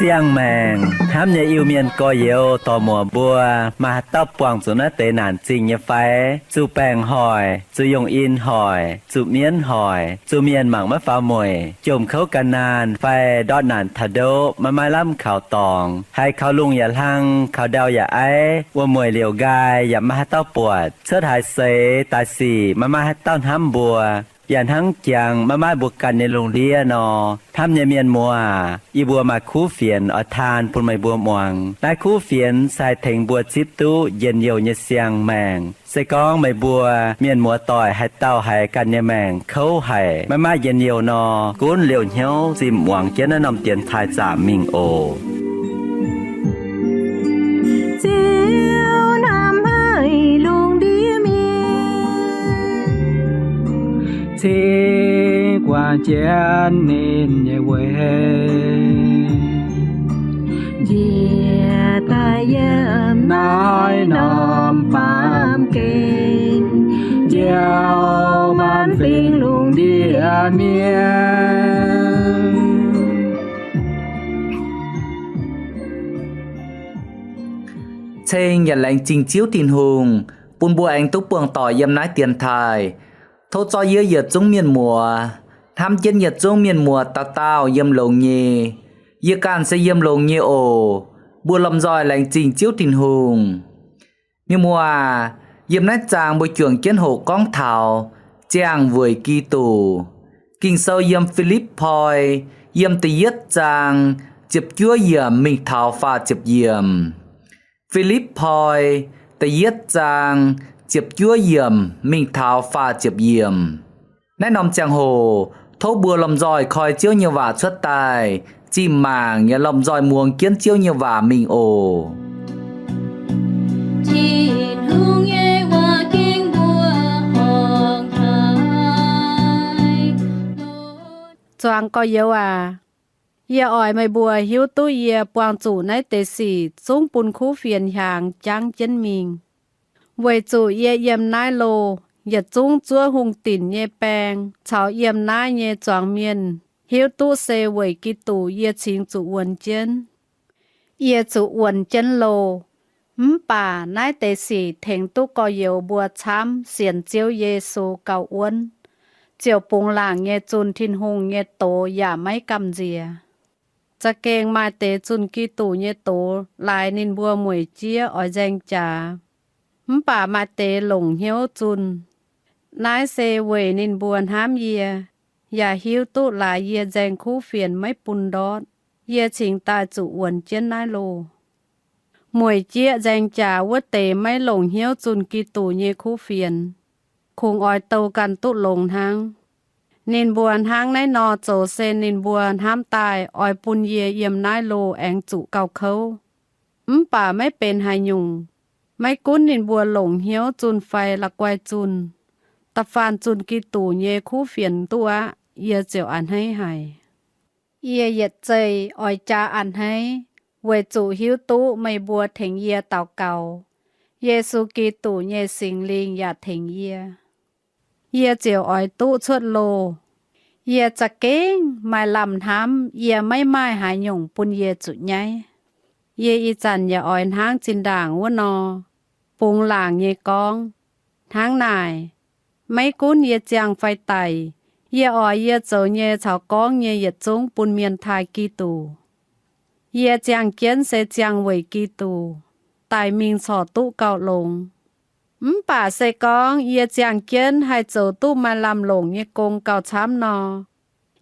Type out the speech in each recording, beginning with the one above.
Siang mèng, hám nhà yêu miền có yếu tò mùa bùa, mà tóc quảng xuống nó tế nản trình như phái, chú bèng hỏi, chú dùng in hỏi, chú miên hỏi, chú miền mảng mất phá mùi, chùm khấu cả nàn, phai đọt nản thà đô, mà mai lắm khảo tòng, hay khảo lung ya lăng, khảo đào ya ấy,ua mùi liều gai, ya mà tóc buộc, chớt hai xế, tài xì, mà tóc hám bùa,อย่างทั้งจังมาบวกกันในโรงเรียนนอทำในเมียนมัวอีบัวมาคู่เฟียนอทานปุ่นไม่บัวมวงนายคู่เฟียนใส่ถึงบัวชิบตู้เย็นเยียวเยเสียงแมงใส่กองไม่บัวเมียนมัวต่อยให้เต้าให้กันเยแมงเขาให้มาเย็นเยียวนอกุ้นเหลียวเหี้ยวซิมหวังเจนนำเตียนทายจ่ามิงโอthế qua chén nên nhẹ quê dìa ta yếm nói nòm phàm kinh gieo man phiền luôn địa miên trên nhà lệnh trình chiếu tin hùng bùn bùa anh túc buông tỏi yếm nái tiền thai thô cho dưa dợt trong miền mùa tham chân nhật trong miền mùa tao yếm lồng nhì dưa can sẽ yếm lồng nhì ổ bùa lầm giỏi lành trình chiếu tình hùng miền mùa yếm nát chàng bồi chuồng kiến hồ con thảo chàng vùi kỳ tù kinh sâu yếm Philip Poi yếm tì yết chàng chụp chúa yếm mình thảo pha chụp yếm Philip Poi tì yết chàng chụp chúa yểm mình thảo pha chụp yểm nét nòng chàng hồ thố bùa lầm giỏi khỏi chiếu nhiều vả xuất tài chim màng nhà lầm giỏi muông kiến chiếu nhiều vả mình ồ choang có yếu à ye ỏi mày bùa hiếu tu ye quang chủ nấy tê sĩ xuống bùn khu phiền hàng trắng chân mình vậy chủ ye yếm nai lô ye trung chúa hung tỉn ye bèng chào yếm nai ye choang miên hiếu tu se vậy kỳ tù ye chính chủ uẩn chân ye chủ uẩn chân lô bà nai tê sĩ thèn tu có yếu bùa chám xiển chiếu Giêsu cầu uẩn chiều bùng làng ye chun thiên hùng ye tổ ya mấy cầm dìaจะเก่งมาเตจุนกีตูเยโตลายนินบัวหมวยเจียอ้อยแจงจ่าป่ามาเตหลงเหี้ยวจุนนายเซเวนินบัวห้ามเยียอย่าหิ้วตุลายเยียแจงคู่เฟียนไม่ปุนดอดเยียชิงตาจุอวนเจนนายโลหมวยเจียแจงจ่าว่าเตไม่หลงเหี้ยวจุนกีตูเยคู่เฟียนคงอ้อยโตกันตุหลงทางนินบัวห้างในนอโจเซนินบัวห้ามตายอ้อยปุนเยียเยี่ยมนายโลแองจุเก่าเขาป่าไม่เป็นหายยุงไม่กุ้นนินบัวหลงเหี้ยวจุนไฟละกวายจุนตะฟานจุนกีตูเยคู่เฟียนตัวเยียเจียวอันให้หายเยียเหยียดใจอ้อยจาอันให้เวจูหิวตุไม่บัวเถงเยียเต่าเก่าเยซูกีตูเยสิงลิงอย่าเถงเยียเยียเจียวอ้อยตุชดโลเยียจะเก่งไม่ลำทำเยียไม่ไม้หายหยงปุนเยียจุใหญ่เยียอีจันอย่าอ้อยทางจินด่างว่านอปุงหลางเยียกองทางนายไม่กุ้นเยียจางไฟไตเยียอ้อยเยียโจเยียชาวกองเยียเหยียดจงปุนเมียนทายกีตูเยียจางเกียนเสจางเวกีตูตายมิงสอตุเก่าลงป่าเซกองเยียจางเกียนให้โจตู้มาลำหลงเยียกงเก่าช้ำนอ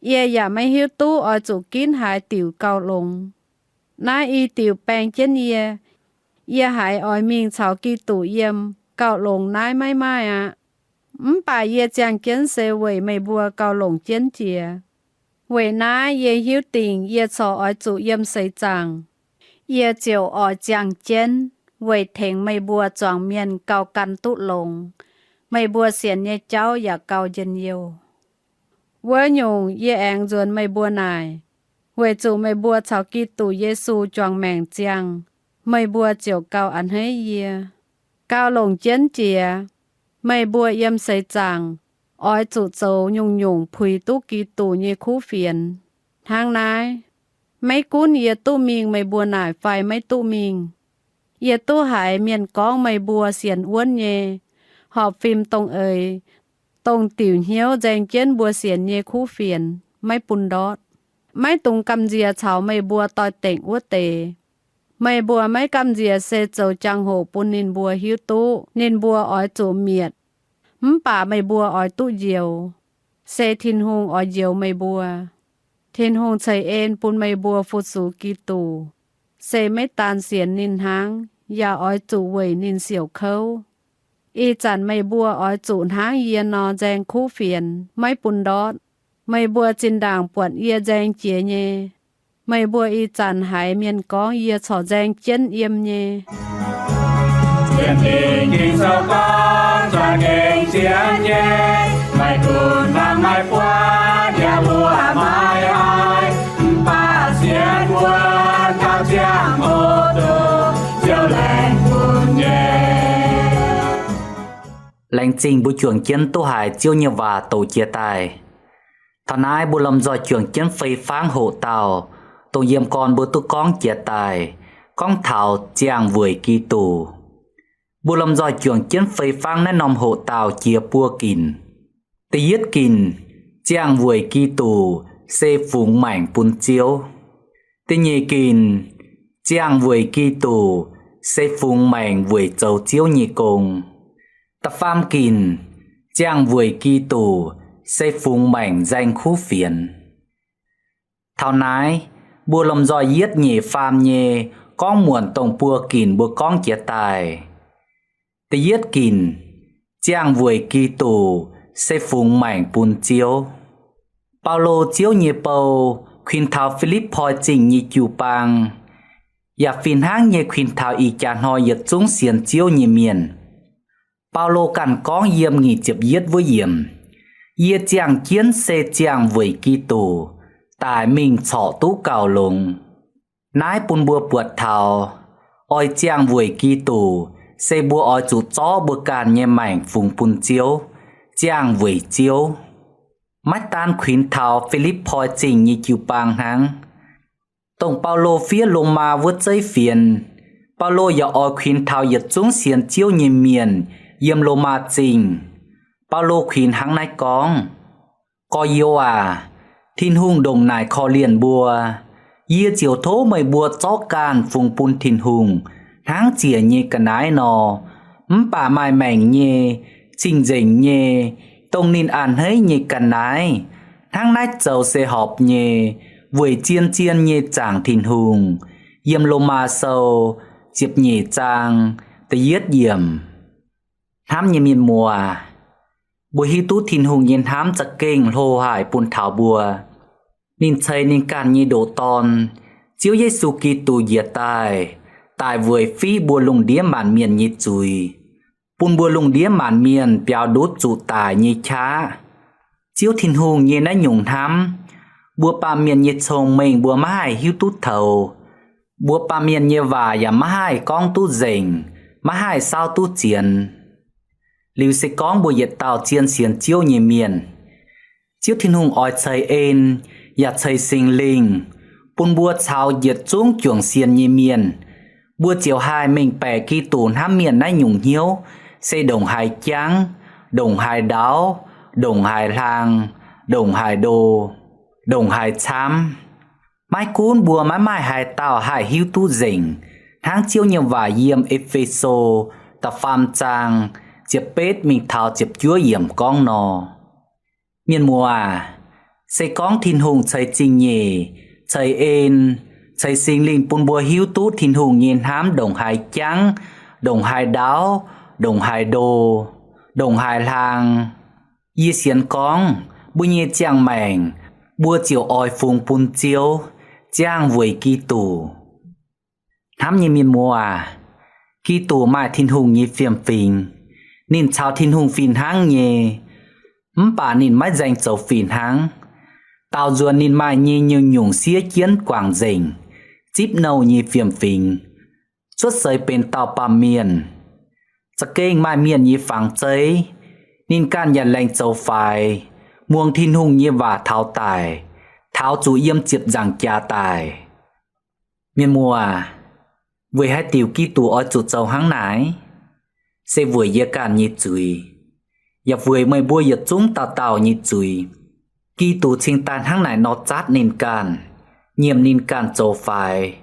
เยียอย่าไม่หิวตู้อ้อยจุกินหายติ๋วเก่าลงนายอีติ๋วแปลงเจนเยียหายอ้อยมิงชาวกีตูเยี่ยมเก่าลงนายไม่อ่ะป่าเยียจางเกียนเซเวยไม่บัวเก่าลงเจียนเจียเวนายเยียหิวติ่งเยียชออ้อยจุเยี่ยมใส่จังเยียเจียวอ้อยจางเจียนเวยเถงไม่บัวจวงเมียนเก่ากันตุลงไม่บัวเสียนเยเจ้าอย่าเก่าเย็นเยียวเวหยงเยแองจวนไม่บัวนาย Về chủ mày bùa chào kỳ tù Giê-xu choàng mèng chàng, mày bùa chiều cao ăn hết yê. Cao lồng chiến chìa, mày bùa yếm xây chàng, oi chủ châu nhung nhung phùi tu kỳ tù như khu phiền. Hàng nái, mấy cún yê tu mình mày bùa nải phải mấy tu mình. Yê tu hải miền con mày bùa xiên uốn nhê, họp phim tông ơi, tông tiểu hiếu dành chiến bùa xiên nhê khu phiền, mấy bùn đót. Mấy tung cầm dìa cháu mày bùa tòi tỉnh út tề. Mày bùa mấy cầm dìa xe châu trang hồ bùn nên bùa hiếu tu, nên bùa ói chủ miệt. Bà mày bùa ói tu diều. Xe thiên hùng ói diều mày bùa. Thiên hùng chạy ên bùn mày bùa phút sú kỳ tù. Xe mấy tàn xiên nên háng, ya ói chủ quầy nên xỉu khâu. Y chẳng mày bùa ói chủ háng yên nó dành khu phiền, mấy bùn đót. Mày bùa trên đảng buồn ia dành chế nhé. Mày bùa y chẳng hải miền có ia trò dành chân yếm nhé. Chuyện tình kinh sâu con cho kinh chiến nhé. Mày cùn và mày qua nhà bùa mai ai. Ba xiên bùa cao chiang hồ tù chiều lành cùn nhé. Lành trình bùi chuồng chiến tu hải chiêu như và tổ chia tài. Thằng ai bùa lâm do chuồng chiến phây pháng hộ tàu. Tổ yếm con bùa tu con chia tài. Con thảo chiang vùi kỳ tù. Bùa lâm do chuồng chiến phây pháng nên nòm hộ tàu chia bùa kìn. Tì yết kìn chiang vùi kỳ tù xê phúng mảnh bùn chiếu. Tì nhì kìn chiang vùi kỳ tù xê phúng mảnh vùi châu chiếu nhì cùng. Tà pham kìn chiang vùi kỳ tù xây phung mảnh danh khu phiền. Thảo nái, bùa lầm do yết nhỉ phàm nhê, con muộn tổng bùa kìn bùa con chia tài. Tì yết kìn, chiang vùi kỳ tù, xây phung mảnh bùn chiếu. Paulo chiếu nhê bầu, khuyên thảo Philip hoi trình nhị chù bang. Dạ phiền háng nhê khuyên thảo y chàn hoi yết chúng xiên chiếu nhê miền. Paulo cần con yếm nghỉ chụp yết với yếm. Yê chàng chiến xe chàng với kỳ tù, tại mình chọ tú cào lùng. Nái bùn bùa buộc thảo, oi chàng với kỳ tù, xe bùa oi chủ chó bùa càn nhẹ mảnh phùng bùn chiếu, chàng với chiếu. Mắt tan khuyến thảo Philip hoi trình như chiều bang háng. Tổng Paulo phía lông ma vượt dây phiền, Paulo ya oi khuyến thảo yết chúng xiên chiếu như miền, yếm lông ma trình. Paulo khuyên hăng nái con. Có yêu à, thiên hùng đồng nài khó liền bùa. Yê chiều thố mày bùa chó can phùng bùn thiên hùng. Háng chìa nhê cả nái nò. Bà mai mảnh nhê, trình dành nhê. Tông nín ăn hấy nhê cả nái. Háng nái châu xe họp nhê. Vùi chiên chiên nhê chàng thiên hùng. Yêm lô ma sâu, chiếp nhê chàng. Tây yết yểm. Hám nhê miền mùa à. Bùa hi tú thiên hùng nhìn hám chặt kênh lô hải bùn thảo bùa. Nên chơi nên càn như đổ tòn. Chiếu Giê-xu Ki-tu diệt tài. Tài vùi phí bùa lùng đĩa màn miền như chùi. Bùn bùa lùng đĩa màn miền béo đốt trụ tài như chá. Chiếu thiên hùng như nãy nhung hám. Bùa bà miền như chồng mình bùa má hải hiu tú thầu. Bùa bà miền như vả ya má hải con tú dình. Má hải sao tú chiến. Lưu sẽ có bùa yết tàu chiên xiên chiếu nhẹ miền. Chiếu thiên hùng oi chơi ên, ya chơi sinh linh. Bùn bùa chào yết chung chuồng xiên nhẹ miền. Bùa chiều hai mình bè kỳ tùn hám miền nãy nhung hiếu. Sẽ đồng hai trắng, đồng hai đáo, đồng hai lang, đồng hai đô, đồng hai chám. Mai cún bùa mãi mai hai tàu hai hiếu tu dình. Tháng chiếu như vả yêm Epheso, ta pham trang. Chiếp bết mình thảo chiếp chúa yểm con nò. Miền mùa à, sẽ con thiên hùng chơi trình nhề, chơi ên, chơi sinh linh bùn bùa hiếu tú thiên hùng nhìn hám đồng hai trắng, đồng hai đáo, đồng hai đô, đồng hai lang. Yê xiên con, bùa nhê chàng mảnh, bùa chiều oi phùng bùn chiếu, chàng vùi kỳ tù. Hám như miền mùa à, kỳ tù mai thiên hùng như phiềm phình. Nên chào thiên hùng phìn háng nhé. Bà nên mãi danh dấu phìn háng. tao ruột nín mai như nhung xía chiến quảng dình chip nâu như phiềm phình suốt sợi bên tao pa miền sa kênh mai miền như phẳng cháy nín can nhận lệnh châu phai muông thiên hùng như và tháo tài tháo chủ yếm chiệp rằng cha tài miền mùa vừa hai tiểu kỹ tù ở chủ châu hăng nái sẽ vừa dễ can như chùi và vừa mới bua giật chúng tao như chùi kỹ tù trình tàn hăng nái nó chát nên can nhiệm nên can châu phai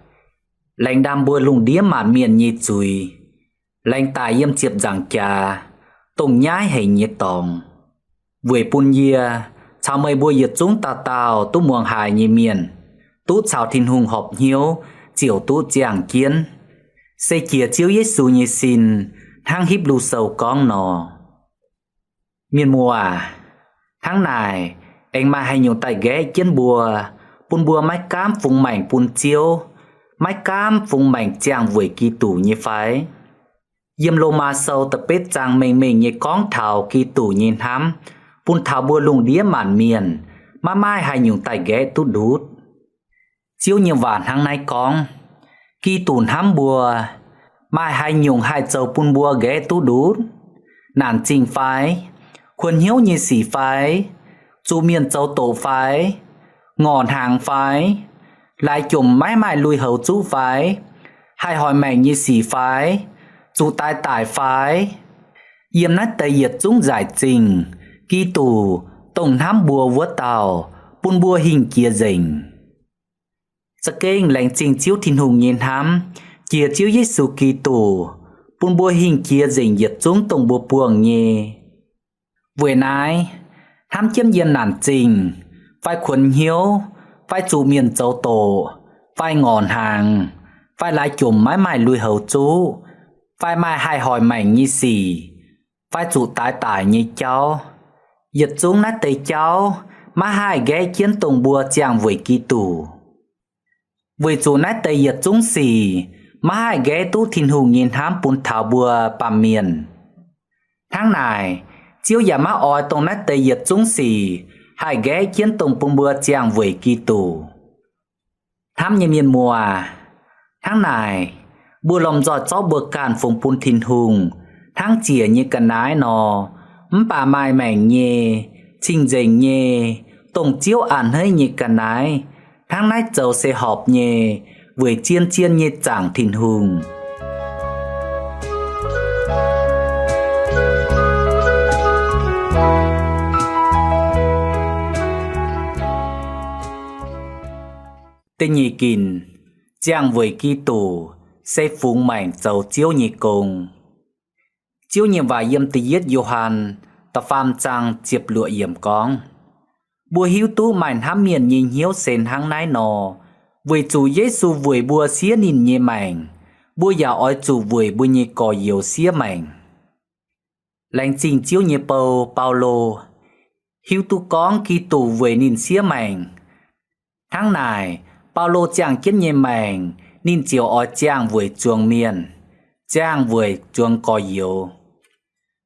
lãnh đam bua lùng đĩa mạn miền như chùi lãnh tài yếm chiệp rằng cha tông nhái hay nhiệt tòng vừa bún dìa chào mây bua giật chúng tao tú muang hài như miền tú chào thiên hùng họp hiếu chiều tú giảng kiến xây chia chiếu Giêsu như xin thang hiếp lưu sầu con nọ miền mùa tháng này anh mà hay nhiều tay ghé chiến bùa bún bùa mái cám phùng mảnh bún chiếu mái cám phùng mảnh chàng với kỳ tủ như phái yếm lô ma sâu tập bết chàng mình như con thảo kỳ tủ nhìn hám bún thảo bùa lùng đĩa mạn miền mà mai hay nhiều tay ghé tú đút chiếu nhiều vạn hàng nay con kỳ tủ hám bùa mai hay nhung hai châu bún bùa ghé tú đút nản trình phái khuôn hiếu như xỉ phái chú miền châu tổ phái ngọn hàng phái lại chùm mãi mãi lùi hầu chú phái hai hỏi mảnh như xỉ phái chú tai tải phái yếm nát tây diệt chúng giải trình kỳ tù tổng hám bùa vua tàu bún bùa hình kia dình sa kênh lệnh trình chiếu thiên hùng nhìn hám chia chiếu Giêsu kỳ tù bún bùa hình kia dình diệt chúng tổng bùa buồng nhê vừa nãy hám chiếm yên nản trình phải khuẩn hiếu phải chủ miền châu tổ phải ngọn hàng phải lại chùm mãi mãi lùi hầu chú phải mai hai hỏi mảnh như xì phải chủ tái tải như cháu giật xuống nát tay cháu mà hai ghé chiến tùng bùa chàng với kỳ tù với chủ nát tay giật xuống xì mà hai ghé tú thiên hùng nhìn hám bún thảo bùa bà miền tháng này chiếu giả má oi tông nát tay giật xuống xì hai ghé chiến tùng bùn bùa chàng với kỳ tù thám như miền mùa tháng này bùa lòng giọt gió bùa càn phùng bùn thiên hùng tháng chìa như cần ái nò bà mai mảnh nhê trình dành nhê tổng chiếu ản hơi như cần ái tháng nái châu sẽ họp nhê với chiên chiên như chẳng thiên hùng tên nhị kìn chàng với kỳ tù sẽ phúng mảnh dầu chiếu nhị cùng chiếu nhiệm và yếm tì yết Johan ta phàm chàng chiếp lụa yếm con bùa hiếu tú mảnh hám miền nhìn hiếu sen hăng nái nò với chủ Giêsu với bùa xía nhìn nhẹ mảnh bùa giả oi chủ với bùa nhị cò yếu xía mảnh lãnh trình chiếu nhị Paulo hiếu tú con kỳ tù với nhìn xía mảnh tháng này Paulo chàng kiến nhẹ mảnh nên chiều oi chàng với chuông miền chàng với chuông cò yếu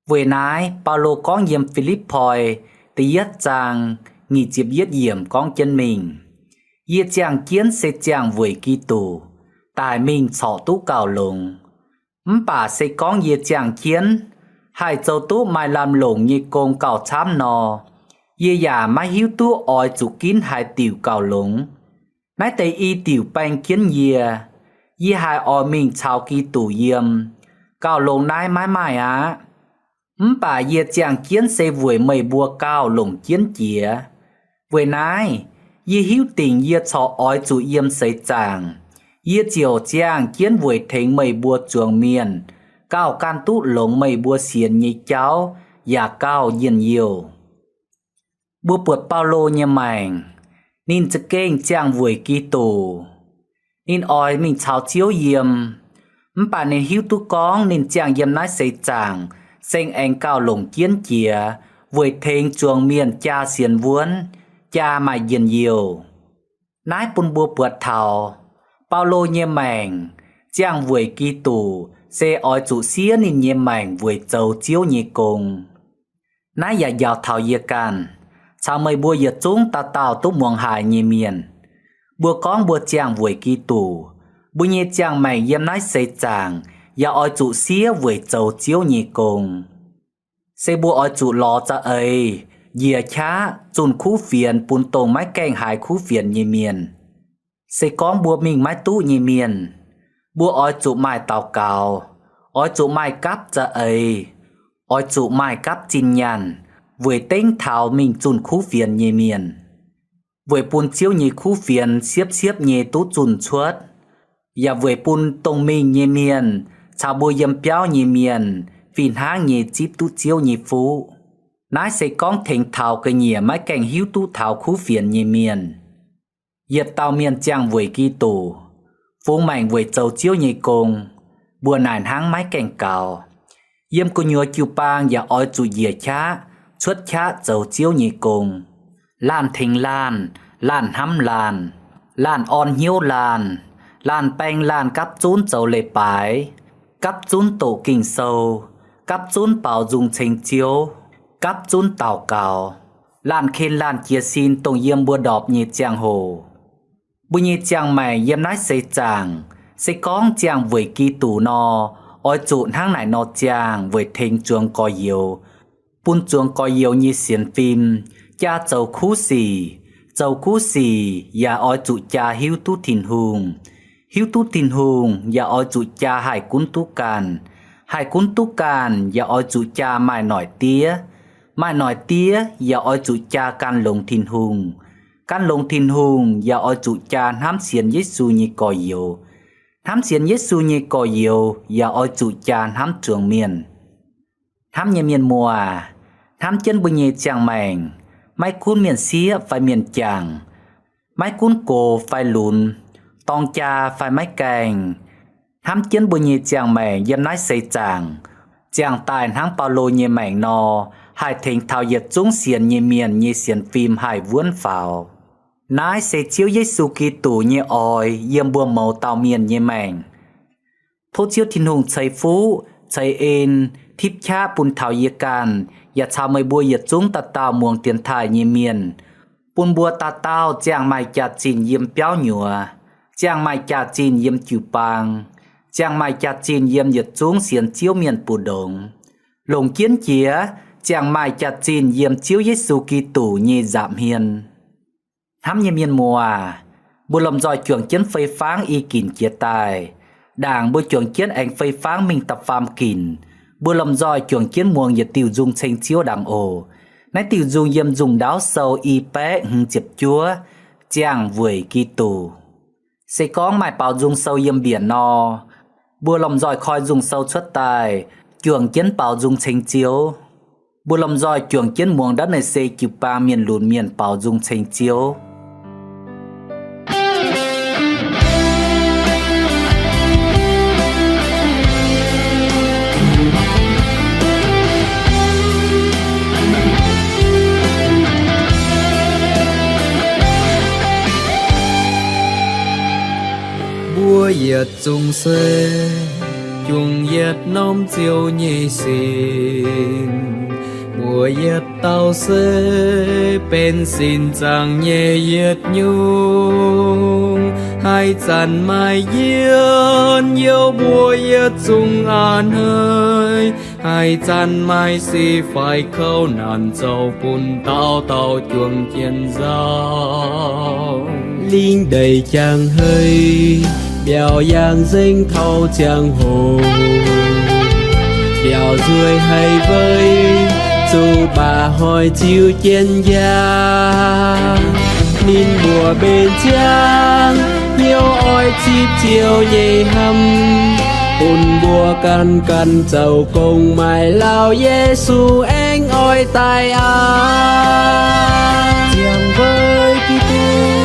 với nái Paulo con yếm Philippoi thì yết chàng nghỉ chiếp yết yểm con chân mình yết chàng kiến sẽ chàng với kỳ tù tài mình sọ tú cào lùng bà sẽ con yết chàng kiến hai châu tú mai làm lùng như công cào chám nò yết giả mai hiếu tú oi chủ kín hai tiểu cào lùng nái tay y tiểu banh kiến yết hai oi mình chào kỳ tù yếm cào lùng nái mãi mãi á bà yết chàng kiến sẽ với mây bùa cao lùng chiến chìa với nái yết hiếu tình yết cho oi chủ yếm xây chàng yết chiều chàng kiến với thánh mây bùa chuồng miền cao can tú lùng mây bùa xiên như cháu và cao yên nhiều bùa bụt Paulo như mảnh nênจะเก่งchàng với kỳ tù nên oi mình chào chiếu yếm bà nên hiếu tú con nên chàng yếm nái xây chàng sinh anh cao lùng chiến chìa với thênh chuồng miền cha xiên vuốn cha mà yên nhiều nái bún bùa bụt thảo Paulo nhé mảnh chàng với kỳ tù sẽ oi chủ xía nên nhé mảnh với châu chiếu nhé cùng nái giả dạo thảo yê can chào mày bùa giật chúng ta tao túc muang hài nhì miền bùa con bùa chàng vùi kỳ tù bùa nhẹ chàng mày yếm nái xây chàng ya oi trụ xía vùi châu chiếu nhì cùng xây bùa oi trụ lò cha ấy dìa chá chun khu phiền bùn tông mái kèng hài khu phiền nhì miền xây con bùa mình mái tú nhì miền bùa oi trụ mai tàu cào oi trụ mai cắp cha ấy oi trụ mai cắp chín nhàn với tên thảo mình chun khu phiền nhì miền với bùn chiếu nhì khu phiền xiếp nhì tú chun chuốt và với bùn tông mình nhì miền chào bùa yếm béo nhì miền phiền háng nhì chip tú chiếu nhì phú nái sẽ con thỉnh thảo cái nhì mái cảnh hiếu tú thảo khu phiền nhì miền yết tàu miền chàng với kỳ tù phú mạnh với châu chiếu nhì cùng bùa nàn háng mái cảnh cào yếm cô nhua chiu bang và oi trụ dìa chá xuất chá châu chiếu nhì cùng lan thình lan hăm lan on hiếu lan bèn lan cắp chún châu lệ bái cắp chún tổ kinh sâu cắp chún bảo dùng trình chiếu cắp chún tàu cào lan khen lan chia xin tông yếm bùa đọp nhì chàng hồ bùa nhì chàng mày yếm nái xây chàng xây con chàng với kỳ tù no oi trụ hang nải no chàng với thình chuông coi yếu bùn chuông coi yếu như xiên phim cha châu khu xì ya oi trụ cha hiếu tú thìn hùng ya oi trụ cha hải cún tú càn ya oi trụ cha mai nổi tía ya oi trụ cha can lồng thìn hùng ya oi trụ cha hám xiên Giêsu như coi yếu hám xiên Giêsu như coi yếu ya oi trụ cha hám trường miền hám nhà miền mùa hám chân bùi nhẹ chàng mèn mai cún miền xía phải miền chàng mai cún cổ phải lùn tòng cha phải mái cành hám chân bùi nhẹ chàng mèn yếm nái xây chàng tài hám bao lô nhẹ mèn no hai thỉnh thảo yết chúng xiên nhẹ miền như xiên phim hai vuông phào nái xây chiếu Giêsu Kitô như oi yếm bùa màu tàu miền như mèn thốt chiếu thiên hùng chạy phú chạy ên thiếp cha bùn thảo yê can ya chào mày bùa yết chúng ta tàu muông tiền thải như miền bùn bùa ta tàu chàng mày chả chín yếm béo nhùa chàng mày chả chín yếm chịu bang chàng mày chả chín yếm yết chúng xiên chiếu miền bù đồng lồng kiến chía chàng mày chả chín yếm chiếu Giêsu Kitô như giảm hiền hám như miền mùa bùa lầm dòi chuồng chiến phây pháng y kìn chia tài đảng bùa chuồng chiến anh phây pháng mình tập phàm kìn bùa lầm dòi chuồng chiến muông yết tiểu dung tranh chiếu đảng ổ nãy tiểu dung yếm dùng đáo sâu y bé hưng chếp chúa chàng vùi Kitô sẽ có mài bảo dung sâu yếm biển no bùa lầm dòi khoi dùng sâu xuất tài chuồng chiến bảo dung tranh chiếu bùa lầm dòi chuồng chiến muông đất này xây chụp ba miền lùn miền bảo dung tranh chiếu bùa yết chung xe chung yết nôm chiều nhị xin bùa yết tàu xe bên xin chẳng nhẹ yết nhung hai chăn mai yên yêu bùa yết chung an hơi hai chăn mai si phải khâu nàn châu bùn tàu chuồng thiên giao linh đầy chàng hơi biểu yang dinh thâu chàng hồ biểu dưới hay vơi dù bà hỏi chiều trên gia nín bùa bên chàng nhiều oi chip chiều nhẹ hầm bùn bùa căn dầu cùng mày lao Giêsu anh oi tai chàng với Kitô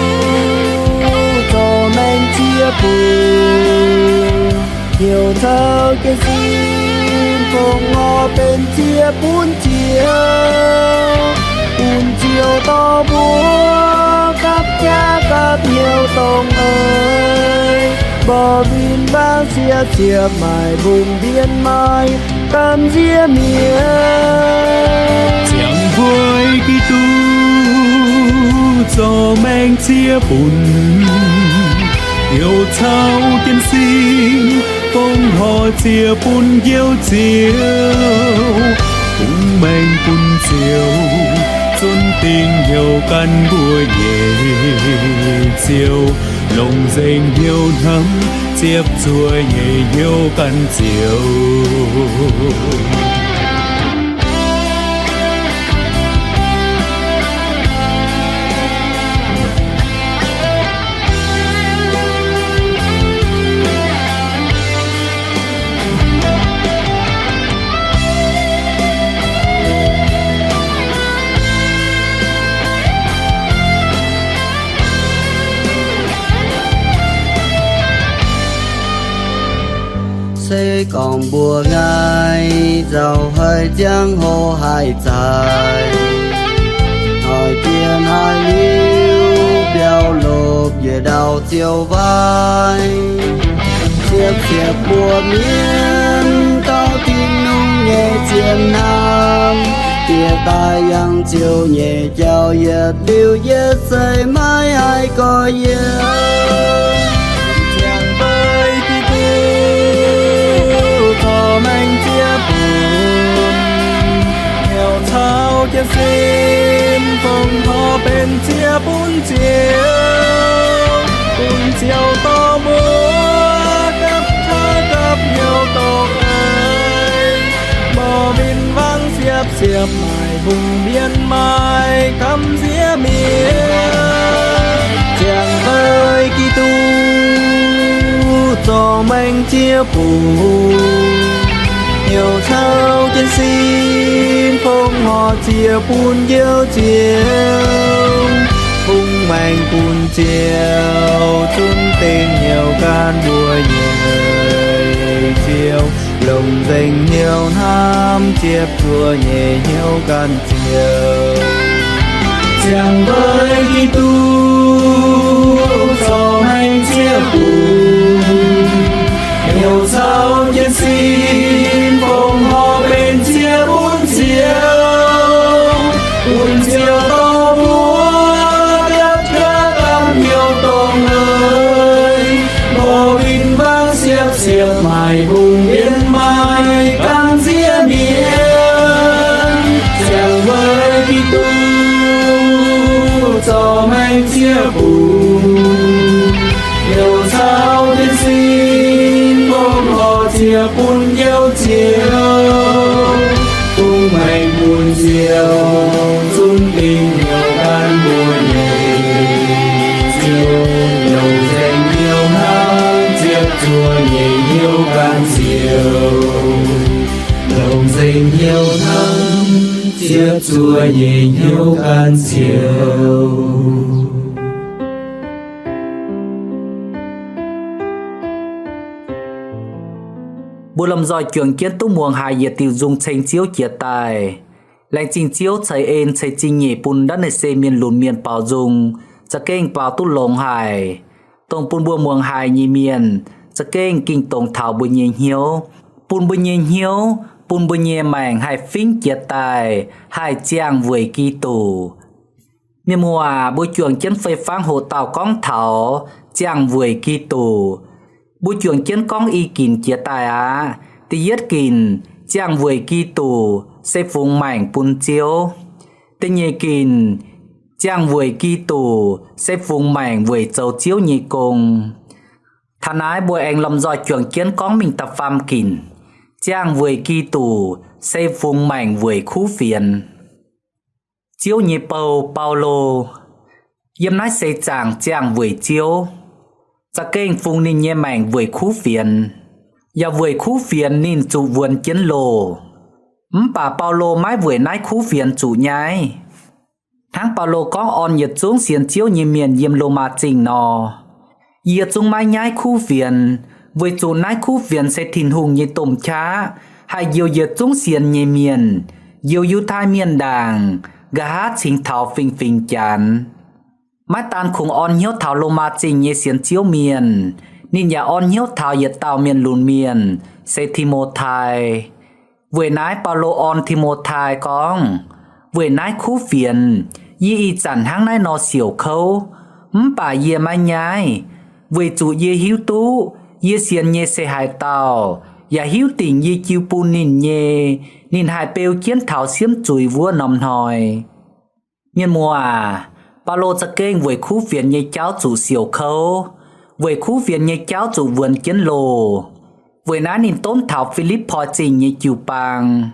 cho men chia buồn nhiều thơ cái xin không ngó bên chia bún chiều to búa cắp cha cắp nhiều tông ơi bờ bin ba chia mài vùng biên mai cam ria miếng chàng vui Kitô cho men chia bùn yêu trao tiên xin phong họ chia bùn yêu chiều cũng men bùn chiều chốn tình yêu căn bùa nhẹ chiều lòng danh yêu thắm tiếp chua nhẹ yêu căn chiều sẽ còn bùa ngài giàu hơi giang hồ hai dài hỏi tiền hai liêu béo lộp về đầu chiều vai chiếc bùa miên tao tin nung nhẹ chiến nam tia tai yang chiều nhẹ chào yết liêu yết say mãi ai coi yết mình chia buồn nghèo thao chia xin phong họ bên chia bún chiều to múa gặp nhiều tổ ơi bò biên vang xiếp mài vùng biên mai cắm dĩa miên chàng ơi kỳ tu cho mình chia buồn nhiều thao trên xin phong họ chia bùn yêu chiều phung mạnh bùn chiều chốn tình nhiều can bùa nhẹ chiều lòng tình nhiều nam chiếp chua nhẹ nhiều can chiều chàng với kỳ tu cho mình chia bùn nhiều sao trên xin phong họ bên chia bún chiều to múa đất nước âm nhiều tông ơi bò vinh vang xiếp mài vùng biên mai căng dĩa miên chàng với kỳ tu cho mình chia bùn nhiều sao trên xin họ chia bùn yêu chiều cùng mày buồn chiều chốn tình nhiều can bùa nhẹ chiều lòng danh yêu nam chiếc chùa nhẹ yêu can chiều lòng danh yêu nam chiếc chùa nhẹ yêu can chiều bùa lâm dòi trường kiến tú muồng hài nhiệt tiêu dùng tranh chiếu chia tài lành trình chiếu chạy ên chạy trình nhị bùn đất này xe miền lùn miền bảo dùngจะเก่งเป่าตุ้ลงหายตรงปุนบัวเมืองหายยีเมียนจะเก่งกิ่งตรงเถาบุญเยียงเหียวปุนบุญเยียงเหียวปุนบุญเยียแมงหายฟิ้งเกียตายหายเจียงเวยกีตูเมียมัวบุญจวงเจนไฟฟังโหเต่าก้องเถาเจียงเวยกีตูบุญจวงเจนก้องอีกินเกียตายอะตีเย็ดกินเจียงเวยกีตูเซฟุงแมงปุนเจียวตีเยกินGiang vùi kỳ tù sẽ vùng mảnh vùi châu chiếu nhị cùng. Thà nái bùi anh lâm dòi chuẩn kiến có mình tập phàm kìn. Giang vùi kỳ tù sẽ vùng mảnh vùi khu phiền. Chiếu nhị bầu Paulo yếm nái sẽ chàng giang vùi chiếu. Cha kênh phùng ninh nhẹ mảnh vùi khu phiền. Và vùi khu phiền ninh chủ vườn chiến lô. Bà Paulo mái vùi nái khu phiền chủ nhai. Tháng Paulo có on nhiệt xuống xiên chiếu như miền yếm lô mà trình nò. Nhiệt xuống mái nhái khu phiền. Với chủ nái khu phiền sẽ thìn hùng như tôm chá. Hay nhiều nhiệt xuống xiên như miền. Nhiều yu thai miền đàng. Gà hát trình thảo phình phình chán. Mái tàn khủng on hiếu thảo lô mà trình như xiên chiếu miền. Nên nhà on hiếu thảo nhiệt tàu miền lùn miền. Sẽ thi mô thai. Với nái Paulo on thi mô thai con. Với nái khu phiền, y chẳng hang nai nó xỉu khâu bà ye mai nhai về chủ ye hiếu tú ye xiên ye se hai tàu ya hiếu tình ye chiu pu nín hai bèo chiến thảo xiêm chùi vua nằm hỏi nhân mùa ba lô cho kênh về khu viện ye cháu chủ xỉu khâu về khu viện ye cháu chủ vườn chiến lồ về ná nín tốn thảo Philip phò trình ye chiu bang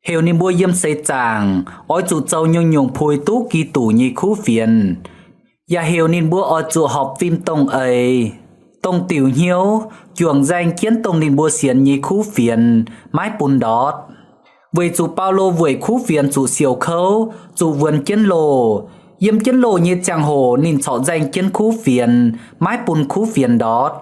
hiệu nín bua yếm xây chàng ôi chủ châu nhung nhung phôi tú kỳ tủ ye khu viện ya hiệu nín bua ở chủ học phim tông ấy tông tiểu hiếu chuồng danh kiến tông nín bua xiên ye khu viện mái bùn đọt về chủ Paulo về khu viện chủ xỉu khâu chủ vườn chiến lồ yếm chiến lồ như chàng hồ nín chọn danh chiến khu viện mái bùn khu viện đọt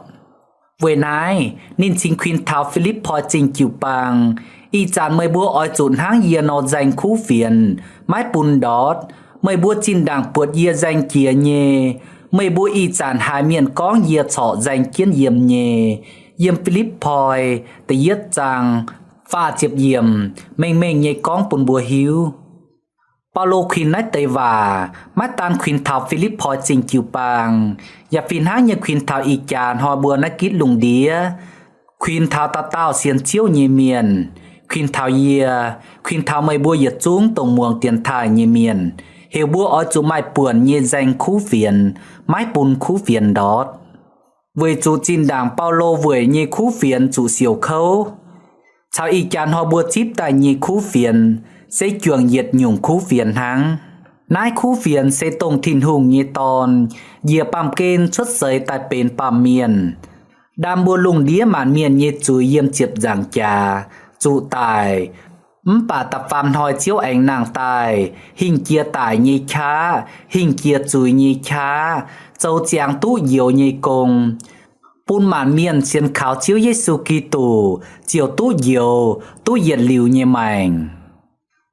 về nái nín chính khuyên thảo Philip phò trình chịu bang y chán mây búa oi chụn hang yê nó danh khu viện mái bùn đọt mây búa chín đảng buột yê danh kia nhê mây búa y chán hai miền con yê chọ danh kiến yếm nhê yếm Philip phòi tê yết chàng pha chiếp yếm mình nhê con bùn búa hiếu Paulo khuyên nách tây và mát tan khuyên thảo Philip phòi trình chịu bang ya phiền hang như khuyên thảo y chán hoi búa nách kít lùng đía khuyên thảo ta tao xiên chiếu nhê miền khuyên thảo yê khuyên thảo mây bua yết chúng tổng muồng tiền thải nhê miền hiệu bua ở chỗ mai buồn nhê danh khu viện mái bùn khu viện đọt về chủ chín đảng Paulo về nhê khu viện chủ siêu khâu chào ý chán họ bua chip tại nhê khu viện sẽ chuồng yết nhung khu viện hăng nái khu viện sẽ tổng thìn hùng nhê tòn dìa bàm kên xuất giới tại bên bàm miền đam bua lùng đĩa màn miền nhê chú yêm chiếp giảng trà chủ tài bà tập phàm hỏi chiếu ảnh nàng tài hình kia tài nhị khá hình kia chùi nhị khá châu chàng tú diệu nhị cùng bún màn miền xiên khảo chiếu Giêsu Kitô chiều tú diệu tú diệt liều nhị mảnh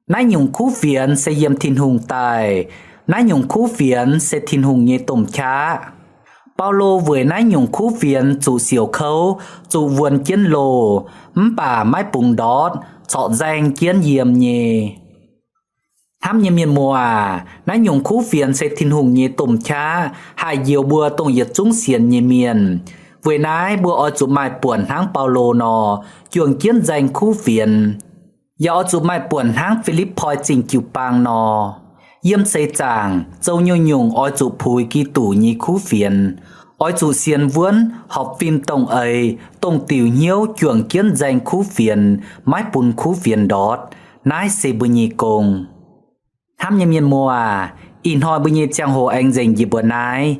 nái nhung khu viện sẽ yếm thiên hùng tài nái nhung khu viện sẽ thiên hùng nhị tổm khá Paulo với nái nhung khu viện chủ siêu khâu chủ vườn kiến lồ bà mái bùng đót chọn danh kiến yếm nhê tham nhê miền mùa nái nhung khu viện sẽ thiên hùng nhê tổm khá hai diều bùa tông yết chúng xiên nhê miền với nái bùa ở chủ mai buồn hang Paulo nò chuồng kiến danh khu viện ya ở chủ mai buồn hang Philip phòi trình chịu bang nò yếm xây chàng châu nhung nhung ở chủ phùi kỳ tủ nhị khu viện ở chủ xiên vườn học phim tông ấy tông tiểu nhiêu chuồng kiến danh khu viện mái bùn khu viện đọt nái xây bùi nhị cùng tham nhâm miền mùa in hoi bùi nhị chàng hồ anh dành dịp bữa nái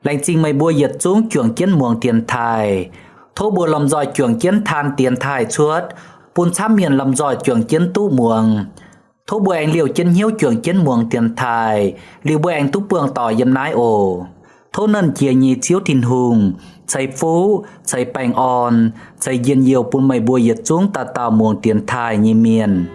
lành trình mây bùa yết chúng chuồng kiến muồng tiền thai thô bùa làm giỏi chuồng kiến than tiền thai chuốt bùn tham miền làm giỏi chuồng kiến tu muồng thô bùa anh liều chân hiếu chuồng kiến muồng tiền thai liều bùa anh tu bường tỏi yếm nái ồ thô nân chia nhị chiếu thìn hùng chạy phú chạy bành on chạy yên nhiều bùn mây bùa yết chúng ta tạo muồng tiền thai nhị miền